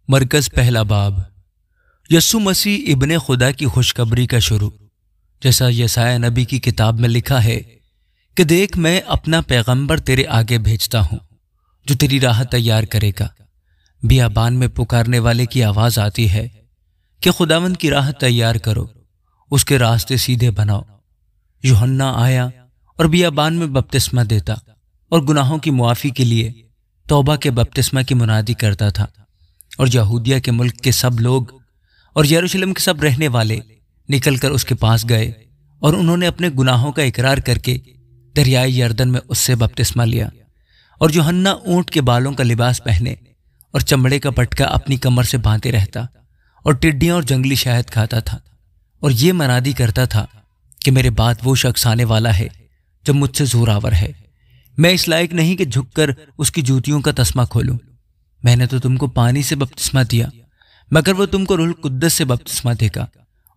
مرکز پہلا باب یسوع مسیح ابن خدا کی خوشخبری کا شروع۔ جیسا یسایہ نبی کی کتاب میں لکھا ہے کہ دیکھ میں اپنا پیغمبر تیرے آگے بھیجتا ہوں جو تیری راہ تیار کرے گا۔ بیابان میں پکارنے والے کی آواز آتی ہے کہ خداوند کی راہ تیار کرو، اس کے راستے سیدھے بناؤ۔ یوحنا آیا اور بیابان میں بپتسمہ دیتا اور گناہوں کی معافی کے لیے توبہ کے بپتسمہ کی منادی کرتا تھا، اور یہودیہ کے ملک کے سب لوگ اور یروشلم کے سب رہنے والے نکل کر اس کے پاس گئے، اور انہوں نے اپنے گناہوں کا اقرار کر کے دریائے یردن میں اس سے بپتسمہ لیا۔ اور یوحنا اونٹ کے بالوں کا لباس پہنے اور چمڑے کا پٹکا اپنی کمر سے باندھے رہتا اور ٹڈیاں اور جنگلی شہد کھاتا تھا، اور یہ منادی کرتا تھا کہ میرے بعد وہ شخص آنے والا ہے جو مجھ سے زور آور ہے، میں اس لائق نہیں کہ جھک کر اس کی جوتیوں کا تسمہ کھولوں۔ میں نے تو تم کو پانی سے بپتسمہ دیا، مگر وہ تم کو روح القدس سے بپتسمہ دے گا۔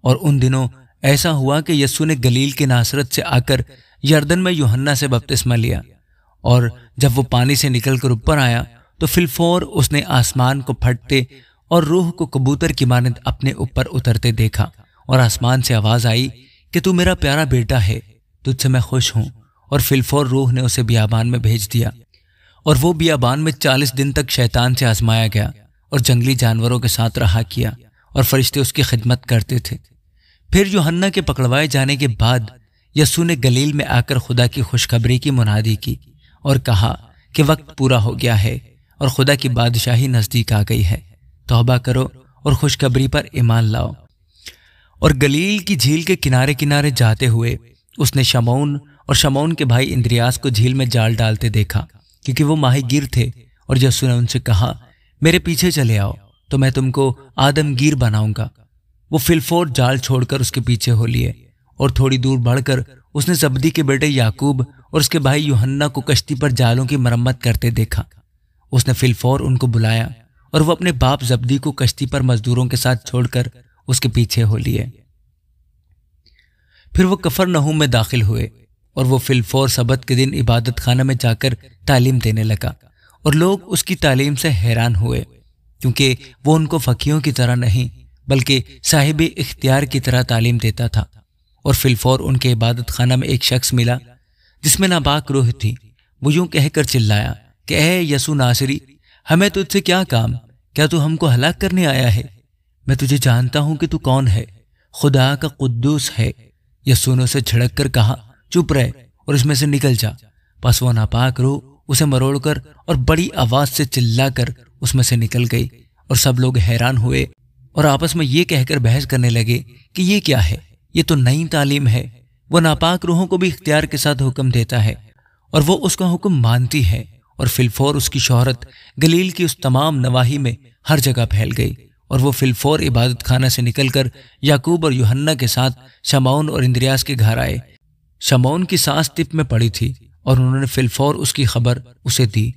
اور ان دنوں ایسا ہوا کہ یسوع نے گلیل کے ناصرت سے آ کر یردن میں یوحنا سے بپتسمہ لیا، اور جب وہ پانی سے نکل کر اوپر آیا تو فی الفور اس نے آسمان کو پھٹتے اور روح کو کبوتر کی مانند اپنے اوپر اترتے دیکھا، اور آسمان سے آواز آئی کہ تو میرا پیارا بیٹا ہے، تجھ سے میں خوش ہوں۔ اور فی الفور روح نے اسے بیابان میں بھیج دیا، اور وہ بیابان میں 40 دن تک شیطان سے آزمایا گیا اور جنگلی جانوروں کے ساتھ رہا کیا، اور فرشتے اس کی خدمت کرتے تھے۔ پھر یوحنا کے پکڑوائے جانے کے بعد یسوع نے گلیل میں آ کر خدا کی خوشخبری کی منادی کی اور کہا کہ وقت پورا ہو گیا ہے اور خدا کی بادشاہی نزدیک آ گئی ہے، توبہ کرو اور خوشخبری پر ایمان لاؤ۔ اور گلیل کی جھیل کے کنارے کنارے جاتے ہوئے اس نے شمعون اور شمعون کے بھائی اندریاس کو جھیل میں جال ڈالتے دیکھا، کیونکہ وہ ماہی گیر تھے، اور یسوع نے ان سے کہا میرے پیچھے چلے آؤ تو میں تم کو آدم گیر بناؤں گا۔ وہ فی الفور جال چھوڑ کر اس کے پیچھے ہو لیے، اور تھوڑی دور بڑھ کر اس نے زبدی کے بیٹے یعقوب اور اس کے بھائی یوحنا کو کشتی پر جالوں کی مرمت کرتے دیکھا۔ اس نے فی الفور ان کو بلایا، اور وہ اپنے باپ زبدی کو کشتی پر مزدوروں کے ساتھ چھوڑ کر اس کے پیچھے ہو لیے۔ پھر وہ کفرنہوم میں داخل ہوئے، اور وہ فی الفور سبت کے دن عبادت خانہ میں جا کر تعلیم دینے لگا، اور لوگ اس کی تعلیم سے حیران ہوئے، کیونکہ وہ ان کو فقیہوں کی طرح نہیں بلکہ صاحب اختیار کی طرح تعلیم دیتا تھا۔ اور فی الفور ان کے عبادت خانہ میں ایک شخص ملا جس میں ناپاک روح تھی۔ وہ یوں کہہ کر چلایا کہ اے یسوع ناصری، ہمیں تجھ سے کیا کام؟ کیا تو ہم کو ہلاک کرنے آیا ہے؟ میں تجھے جانتا ہوں کہ تو کون ہے، خدا کا قدوس ہے۔ یسوع نے اسے جھڑک کر کہا چپ رہ اور اس میں سے نکل جا۔ پس وہ ناپاک روح اسے مروڑ کر اور بڑی آواز سے چلا کر اس میں سے نکل گئی، اور سب لوگ حیران ہوئے اور آپس میں یہ کہہ کر بحث کرنے لگے کہ یہ کیا ہے، یہ تو نئی تعلیم ہے۔ وہ ناپاک روحوں کو بھی اختیار کے ساتھ حکم دیتا ہے، اور وہ اس کا حکم مانتی ہے۔ اور فی الفور اس کی شہرت گلیل کی اس تمام نواحی میں ہر جگہ پھیل گئی، اور وہ فی الفور عبادت خانہ سے نکل کر یعقوب اور یوحنا کے ساتھ شمعون اور اندریاس کے گھر آئے۔ شمعون کی سانس تپ میں پڑی تھی، اور انہوں نے فی الفور اس کی خبر اسے دی۔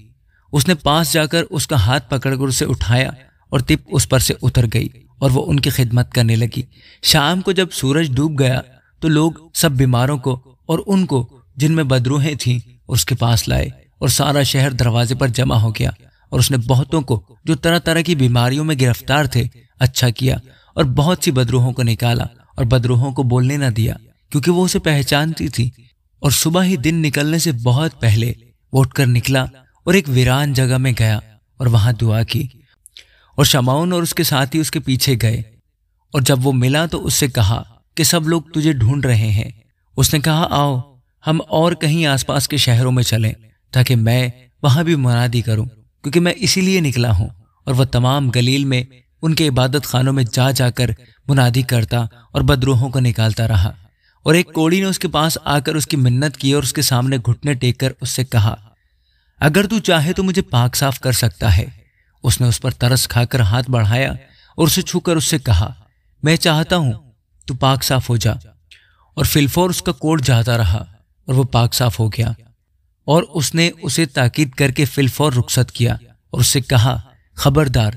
اس نے پاس جا کر اس کا ہاتھ پکڑ کر اسے اٹھایا، اور تپ اس پر سے اتر گئی، اور وہ ان کی خدمت کرنے لگی۔ شام کو جب سورج ڈوب گیا تو لوگ سب بیماروں کو اور ان کو جن میں بدروحیں تھیں اس کے پاس لائے، اور سارا شہر دروازے پر جمع ہو گیا۔ اور اس نے بہتوں کو جو طرح طرح کی بیماریوں میں گرفتار تھے اچھا کیا، اور بہت سی بدروحوں کو نکالا، اور بدروحوں کو بولنے نہ دیا کیونکہ وہ اسے پہچانتی تھی۔ اور صبح ہی دن نکلنے سے بہت پہلے وہ اٹھ کر نکلا اور ایک ویران جگہ میں گیا اور وہاں دعا کی، اور شمعون اور اس کے ساتھی اس کے پیچھے گئے۔ اور جب وہ ملا تو اس سے کہا کہ سب لوگ تجھے ڈھونڈ رہے ہیں۔ اس نے کہا آؤ ہم اور کہیں آس پاس کے شہروں میں چلیں تاکہ میں وہاں بھی منادی کروں، کیونکہ میں اسی لیے نکلا ہوں۔ اور وہ تمام گلیل میں ان کے عبادت خانوں میں جا جا کر منادی کرتا اور بدروحوں کو نکالتا رہا۔ اور ایک کوڑی نے اس کے پاس آ کر اس کی منت کی اور اس کے سامنے گھٹنے ٹیک کر اس سے کہا اگر تو چاہے تو مجھے پاک صاف کر سکتا ہے۔ اس نے اس پر ترس کھا کر ہاتھ بڑھایا اور اسے چھو کر اس سے کہا میں چاہتا ہوں تو پاک صاف ہو جا۔ اور فی الفور اس کا کوڑ جاتا رہا اور وہ پاک صاف ہو گیا۔ اور اس نے اسے تاکید کر کے فی الفور رخصت کیا اور اس سے کہا خبردار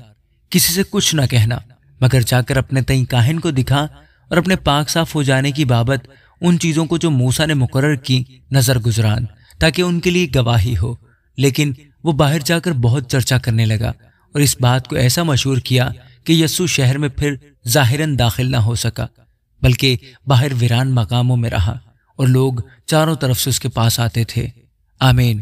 کسی سے کچھ نہ کہنا، مگر جا کر اپنے تئیں کاہن کو دکھا اور اپنے پاک صاف ہو جانے کی بابت ان چیزوں کو جو موسیٰ نے مقرر کی نظر گزران، تاکہ ان کے لیے گواہی ہو۔ لیکن وہ باہر جا کر بہت چرچا کرنے لگا اور اس بات کو ایسا مشہور کیا کہ یسوع شہر میں پھر ظاہراً داخل نہ ہو سکا، بلکہ باہر ویران مقاموں میں رہا اور لوگ چاروں طرف سے اس کے پاس آتے تھے۔ آمین۔